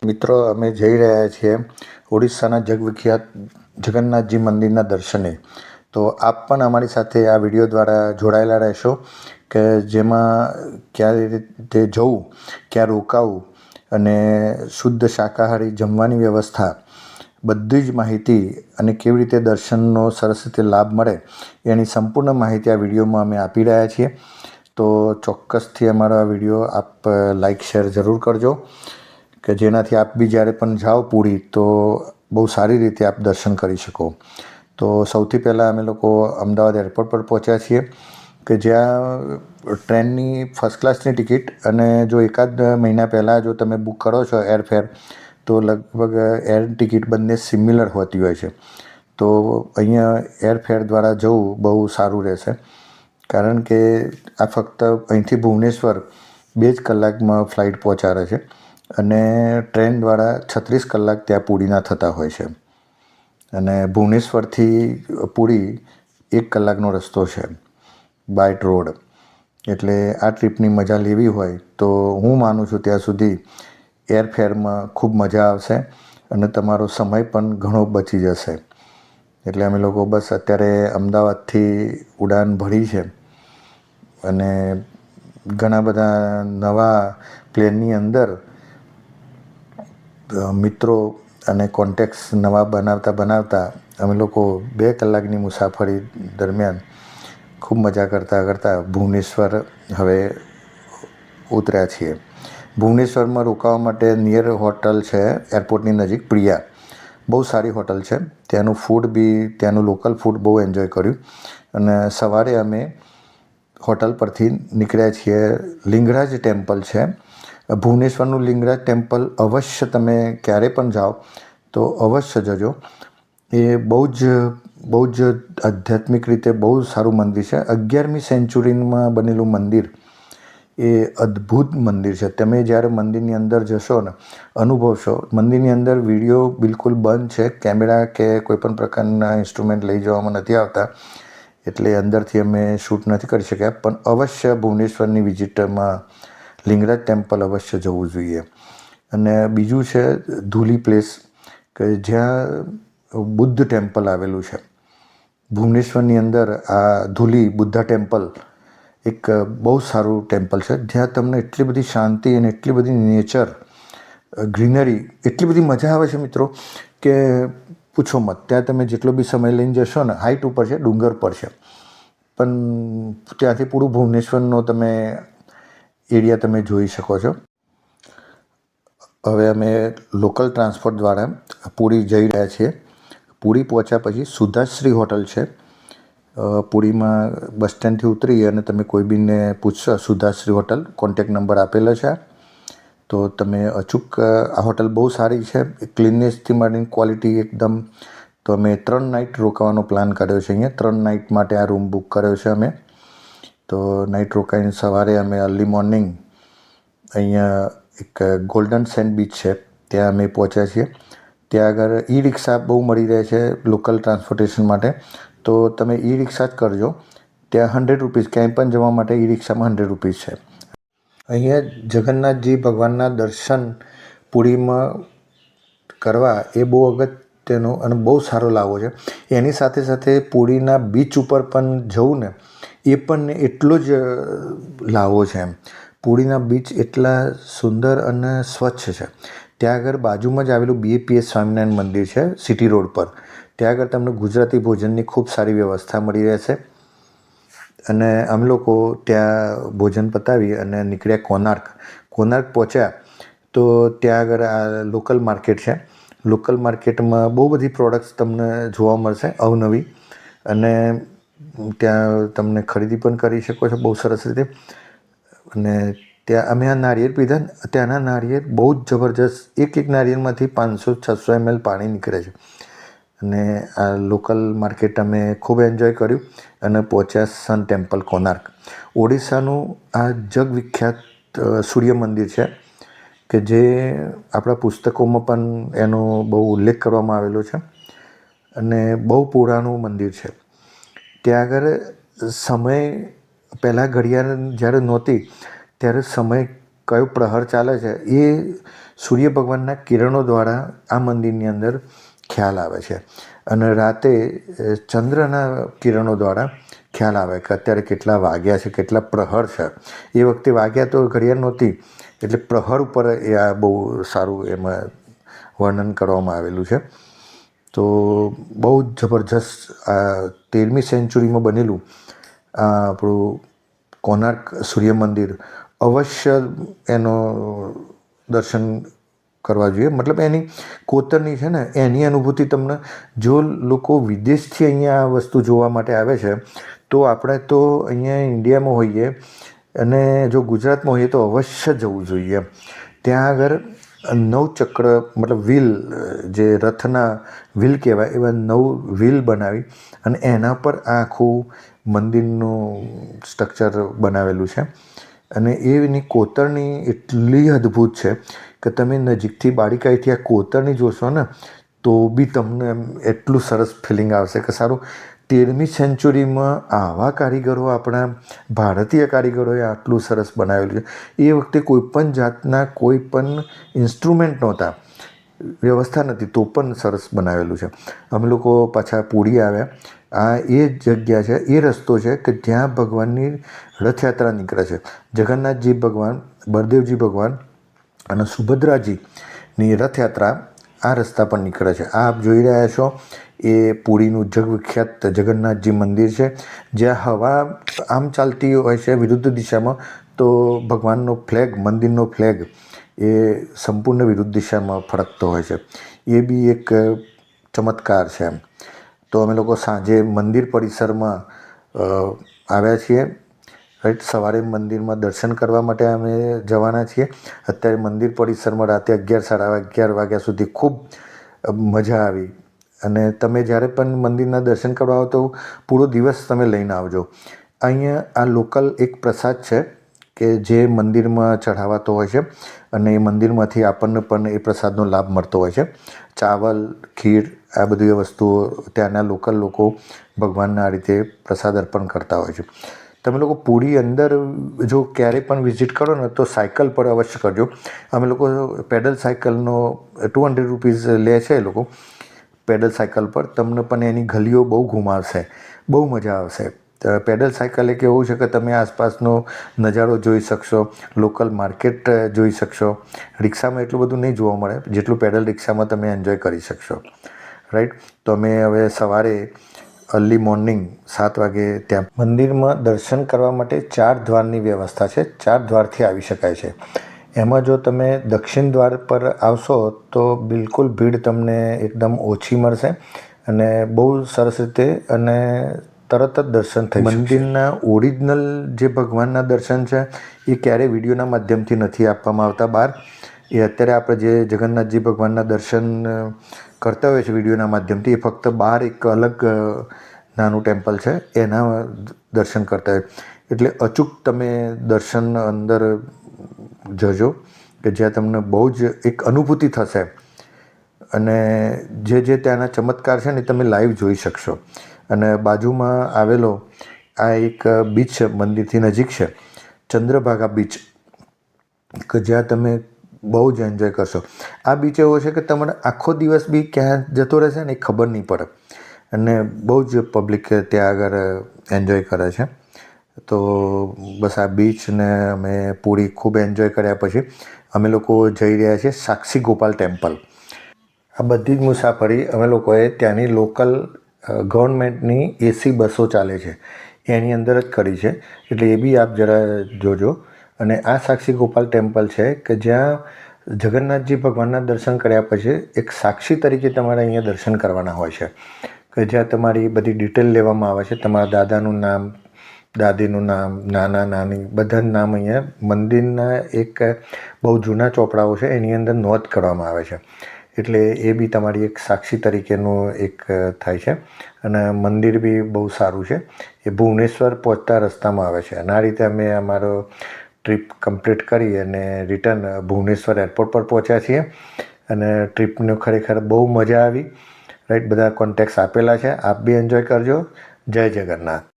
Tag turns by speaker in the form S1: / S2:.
S1: મિત્રો, અમે જઈ રહ્યા છીએ ઓડિશાના જગવિખ્યાત જગન્નાથજી મંદિરના દર્શને. તો આપ પણ અમારી સાથે આ વિડીયો દ્વારા જોડાયેલા રહેશો કે જેમાં કયા રીતે જવું, ક્યાં રોકાવું અને શુદ્ધ શાકાહારી જમવાની વ્યવસ્થા, બધી જ માહિતી અને કેવી રીતે દર્શનનો સરસ રીતે લાભ મળે એની સંપૂર્ણ માહિતી આ વિડીયોમાં અમે આપી રહ્યા છીએ. તો ચોક્કસથી અમારો આ વિડીયો આપ લાઈક શેર જરૂર કરજો કે જેનાથી આપ બી જ્યારે પણ જાઓ પુરી તો બહુ સારી રીતે આપ દર્શન કરી શકો. તો સૌથી પહેલાં અમે લોકો અમદાવાદ એરપોર્ટ પર પહોંચ્યા છીએ કે જ્યાં ટ્રેનની ફર્સ્ટ ક્લાસની ટિકિટ અને જો એકાદ મહિના પહેલાં જો તમે બુક કરો છો એરફેર તો લગભગ એર ટિકિટ બંને સિમિલર હોતી હોય છે. તો અહીંયા એરફેર દ્વારા જવું બહુ સારું રહેશે, કારણ કે આ ફક્ત અહીંથી ભુવનેશ્વર 2 જ કલાકમાં ફ્લાઇટ પહોંચાડે છે અને ટ્રેન દ્વારા 36 કલાક ત્યાં પુરીના થતા હોય છે અને ભુવનેશ્વરથી પુરી 1 કલાકનો રસ્તો છે બાય રોડ. એટલે આ ટ્રીપની મજા લેવી હોય તો હું માનું છું ત્યાં સુધી એરફેરમાં ખૂબ મજા આવશે અને તમારો સમય પણ ઘણો બચી જશે. એટલે અમે લોકો બસ અત્યારે અમદાવાદથી ઉડાન ભરી છે અને ઘણા બધા નવા પ્લેનની અંદર મિત્રો અને કોન્ટેક્ટ્સ નવા બનાવતા અમે લોકો 2 કલાકની મુસાફરી દરમિયાન ખૂબ મજા કરતાં ભુવનેશ્વર હવે ઉતર્યા છીએ. ભુવનેશ્વરમાં રોકાવા માટે નિયર હોટલ છે એરપોર્ટની નજીક પ્રિયા. બહુ સારી હોટલ છે. ત્યાંનું ફૂડ બી ત્યાંનું લોકલ ફૂડ બહુ એન્જોય કર્યું અને સવારે અમે હોટલ પરથી નીકળ્યા છીએ. લિંગરાજ ટેમ્પલ છે ભુવનેશ્વરનું. લિંગરાજ ટેમ્પલ અવશ્ય તમે ક્યારે પણ જાઓ તો અવશ્ય જજો. એ બહુ જ આધ્યાત્મિક રીતે બહુ સારું મંદિર છે. 11મી સેન્ચુરીમાં બનેલું મંદિર. એ અદ્ભુત મંદિર છે. તમે જ્યારે મંદિરની અંદર જશો ને અનુભવશો. મંદિરની અંદર વિડીયો બિલકુલ બંધ છે. કેમેરા કે કોઈપણ પ્રકારના ઇન્સ્ટ્રુમેન્ટ લઈ જવામાં નથી આવતા, એટલે અંદરથી અમે શૂટ નથી કરી શક્યા. પણ અવશ્ય ભુવનેશ્વરની વિઝિટમાં લિંગરાજ ટેમ્પલ અવશ્ય જવું જોઈએ. અને બીજું છે ધૂલી પ્લેસ કે જ્યાં બુદ્ધ ટેમ્પલ આવેલું છે. ભુવનેશ્વરની અંદર આ ધૂલી બુદ્ધા ટેમ્પલ એક બહુ સારું ટેમ્પલ છે, જ્યાં તમને એટલી બધી શાંતિ અને એટલી બધી નેચર, ગ્રીનરી, એટલી બધી મજા આવે છે મિત્રો કે પૂછો મત. ત્યાં તમે જેટલો બી સમય લઈને જશો ને, હાઈટ ઉપર છે, ડુંગર પર છે, પણ ત્યાંથી પૂરું ભુવનેશ્વરનો તમે એરિયા તમે જોઈ શકો છો. હવે અમે લોકલ ટ્રાન્સપોર્ટ દ્વારા પુરી જઈ રહ્યા છીએ. પુરી પહોંચ્યા પછી સુધાશ્રી હોટલ છે પુરીમાં. બસ સ્ટેન્ડથી ઉતરી અને તમે કોઈ બીને પૂછશો સુધાશ્રી હોટલ, કોન્ટેક નંબર આપેલો છે, તો તમે અચૂક. આ હોટલ બહુ સારી છે, ક્લીનનેસથી માંડીને ક્વોલિટી એકદમ. તો અમે 3 નાઇટ રોકાવાનો પ્લાન કર્યો છે અહીંયા. 3 નાઇટ માટે આ રૂમ બુક કર્યો છે અમે. તો નાઇટ રોકાઈને સવારે અમે અર્લી મોર્નિંગ અહીંયા એક ગોલ્ડન સેન્ડ બીચ છે ત્યાં અમે પહોંચ્યા છીએ. ત્યાં આગળ ઈ રિક્ષા બહુ મળી રહે છે લોકલ ટ્રાન્સપોર્ટેશન માટે, તો તમે ઈ રિક્ષા જ કરજો. ત્યાં ₹100, ક્યાંય પણ જવા માટે ઈ રિક્ષામાં ₹100 છે. અહીંયા જગન્નાથજી ભગવાનના દર્શન પુરીમાં કરવા એ બહુ અગત્યનો અને બહુ સારો લાવો છે. એની સાથે સાથે પુરીના બીચ ઉપર પણ જવું ને એ પણ એટલો જ લાવો છે એમ. પુરીના બીચ એટલા સુંદર અને સ્વચ્છ છે. ત્યાં આગળ બાજુમાં જ આવેલું BAPS સ્વામિનારાયણ મંદિર છે સિટી રોડ પર. ત્યાં આગળ તમને ગુજરાતી ભોજનની ખૂબ સારી વ્યવસ્થા મળી રહેશે. અને અમે લોકો ત્યાં ભોજન પતાવી અને નીકળ્યા કોણાર્ક. કોણાર્ક પહોંચ્યા તો ત્યાં આગળ આ લોકલ માર્કેટ છે. લોકલ માર્કેટમાં બહુ બધી પ્રોડક્ટ્સ તમને જોવા મળશે અવનવી, અને ત્યાં તમને ખરીદી પણ કરી શકો છો બહુ સરસ રીતે. અને ત્યાં અમે આ નારિયેળ પીધા. ત્યાંના નારિયેળ બહુ જ જબરજસ્ત. એક નારિયેળમાંથી 500-600 ml પાણી નીકળે છે. અને આ લોકલ માર્કેટ અમે ખૂબ એન્જોય કર્યું અને પહોંચ્યા સન ટેમ્પલ કોણાર્ક. ઓડિશાનું આ જગવિખ્યાત સૂર્ય મંદિર છે કે જે આપણા પુસ્તકોમાં પણ એનો બહુ ઉલ્લેખ કરવામાં આવેલો છે અને બહુ પુરાણું મંદિર છે. ત્યાં આગળ સમય પહેલાં ઘડિયાળ જ્યારે નહોતી ત્યારે સમય કયો પ્રહર ચાલે છે એ સૂર્ય ભગવાનના કિરણો દ્વારા આ મંદિરની અંદર ખ્યાલ આવે છે અને રાતે ચંદ્રના કિરણો દ્વારા ખ્યાલ આવે કે અત્યારે કેટલા વાગ્યા છે, કેટલા પ્રહર છે. એ વખતે વાગ્યા તો ઘડિયાળ નહોતી, એટલે પ્રહર ઉપર એ આ બહુ સારું એમાં વર્ણન કરવામાં આવેલું છે. તો બહુ જ જબરજસ્ત આ 13મી સેન્ચુરીમાં બનેલું આ આપણું કોણાર્ક સૂર્ય મંદિર અવશ્ય એનો દર્શન કરવા જોઈએ. મતલબ એની કોતરની છે ને એની અનુભૂતિ તમને, જો લોકો વિદેશથી અહીંયા આ વસ્તુ જોવા માટે આવે છે તો આપણે તો અહીંયા ઇન્ડિયામાં હોઈએ અને જો ગુજરાતમાં હોઈએ તો અવશ્ય જવું જોઈએ. ત્યાં આગળ 9 ચક્ર મતલબ વ્હીલ, જે રથના વ્હીલ કહેવાય એવા 9 વ્હીલ બનાવી અને એના પર આખું મંદિરનું સ્ટ્રક્ચર બનાવેલું છે. અને એની કોતરણી એટલી અદ્ભુત છે કે તમે નજીકથી બારીકાઈથી આ કોતરણી જોશો ને તો બી તમને એમ એટલું સરસ ફિલિંગ આવશે કે સારું 13મી સેન્ચુરીમાં આવા કારીગરો, આપણા ભારતીય કારીગરોએ આટલું સરસ બનાવેલું છે. એ વખતે કોઈપણ જાતના કોઈ પણ ઇન્સ્ટ્રુમેન્ટ નહોતા, વ્યવસ્થા નથી, તો પણ સરસ બનાવેલું છે. અમે લોકો પાછા પુરી આવ્યા. આ એ જગ્યા છે, એ રસ્તો છે કે જ્યાં ભગવાનની રથયાત્રા નીકળે છે. જગન્નાથજી ભગવાન, બળદેવજી ભગવાન અને સુભદ્રાજીની રથયાત્રા આ રસ્તા પર નીકળે છે. આ આપ જોઈ રહ્યા છો એ પુરીનું જગવિખ્યાત જગન્નાથજી મંદિર છે, જ્યાં હવા આમ ચાલતી હોય છે વિરુદ્ધ દિશામાં તો ભગવાનનો ફ્લેગ, મંદિરનો ફ્લેગ એ સંપૂર્ણ વિરુદ્ધ દિશામાં ફરકતો હોય છે. એ બી એક ચમત્કાર છે. તો અમે લોકો સાંજે મંદિર પરિસરમાં આવ્યા છીએ. રાઈટ, સવારે મંદિરમાં દર્શન કરવા માટે અમે જવાના છીએ. અત્યારે મંદિર પરિસરમાં રાતે 11, સાડા 11 વાગ્યા સુધી ખૂબ મજા આવી. અને તમે જ્યારે પણ મંદિરના દર્શન કરવા આવો તો પૂરો દિવસ તમે લઈને આવજો. અહીંયા આ લોકલ એક પ્રસાદ છે કે જે મંદિરમાં ચઢાવાતો હોય છે અને એ મંદિરમાંથી આપણને પણ એ પ્રસાદનો લાભ મળતો હોય છે. ચાવલ, ખીર, આ બધી વસ્તુઓ ત્યાંના લોકલ લોકો ભગવાનને આ રીતે પ્રસાદ અર્પણ કરતા હોય છે. તમે લોકો પુરી અંદર જો ક્યારે પણ વિઝિટ કરો ને તો સાયકલ પર અવશ્ય કરજો. અમે લોકો પેડલ સાયકલનો 200 રૂપીઝ લે છે એ લોકો પેડલ સાયકલ પર. તમને પણ એની ગલીઓ બહુ ઘુમાવશે, બહુ મજા આવશે. પેડલ સાયકલ એક એવું છે કે તમે આસપાસનો નજારો જોઈ શકશો, લોકલ માર્કેટ જોઈ શકશો. રિક્ષામાં એટલું બધું નહીં જોવા મળે જેટલું પેડલ રિક્ષામાં તમે એન્જોય કરી શકશો. રાઈટ, તો અમે હવે સવારે અર્લી મોર્નિંગ 7 વાગે ત્યાં મંદિરમાં દર્શન કરવા માટે 4 દ્વારની વ્યવસ્થા છે. 4 દ્વારથી આવી શકાય છે. એમાં જો તમે દક્ષિણ દ્વાર પર આવશો તો બિલકુલ ભીડ તમને એકદમ ઓછી મળશે અને બહુ સરસ રીતે અને તરત જ દર્શન થઈ શકશે. મંદિરના ઓરિજિનલ જે ભગવાનના દર્શન છે એ ક્યારેય વિડીયોના માધ્યમથી નથી આપવામાં આવતા બહાર. એ અત્યારે આપણે જે જગન્નાથજી ભગવાનના દર્શન કરતા હોય છે વિડીયોના માધ્યમથી, એ ફક્ત બહાર એક અલગ નાનું ટેમ્પલ છે એના દર્શન કરતા હોય. એટલે અચૂક તમે દર્શન અંદર જજો કે જ્યાં તમને બહુ જ એક અનુભૂતિ થશે અને જે ત્યાંના ચમત્કાર છે ને તમે લાઈવ જોઈ શકશો. અને બાજુમાં આવેલો આ એક બીચ મંદિરથી નજીક છે, ચંદ્રભાગા બીચ, કે જ્યાં તમે બહુ જ એન્જોય કરશો. આ બીચ એવો છે કે તમારે આખો દિવસ બી ક્યાં જતો રહેશે ને એ ખબર નહીં પડે અને બહુ જ પબ્લિક ત્યાં આગળ એન્જોય કરે છે. તો બસ આ બીચને અમે પૂરી ખૂબ એન્જોય કર્યા પછી અમે લોકો જઈ રહ્યા છીએ સાક્ષી ગોપાલ ટેમ્પલ. આ બધી જ મુસાફરી અમે લોકોએ ત્યાંની લોકલ ગવર્મેન્ટની AC બસો ચાલે છે એની અંદર જ કરી છે. એટલે એ બી આપ જરા જોજો. અને આ સાક્ષી ગોપાલ ટેમ્પલ છે કે જ્યાં જગન્નાથજી ભગવાનના દર્શન કર્યા પછી એક સાક્ષી તરીકે તમારે અહીંયા દર્શન કરવાના હોય છે, કે જ્યાં તમારી બધી ડિટેલ લેવામાં આવે છે. તમારા દાદાનું નામ, દાદીનું નામ, નાના નાની બધાનું નામ અહીંયા મંદિરના એક બહુ જૂના ચોપડાઓ છે એની અંદર નોંધ કરવામાં આવે છે. એટલે એ બી તમારી એક સાક્ષી તરીકેનું એક થાય છે. અને મંદિર બી બહુ સારું છે. એ ભુવનેશ્વર પહોંચતા રસ્તામાં આવે છે. અને આ રીતે અમે અમારો ટ્રીપ કમ્પ્લીટ કરી અને રિટર્ન ભુવનેશ્વર એરપોર્ટ પર પહોંચ્યા છીએ. અને ટ્રીપનો ખરેખર બહુ મજા આવી. રાઈટ, બધા કોન્ટેક્ટ્સ આપેલા છે, આપ બી એન્જોય કરજો. જય જગન્નાથ.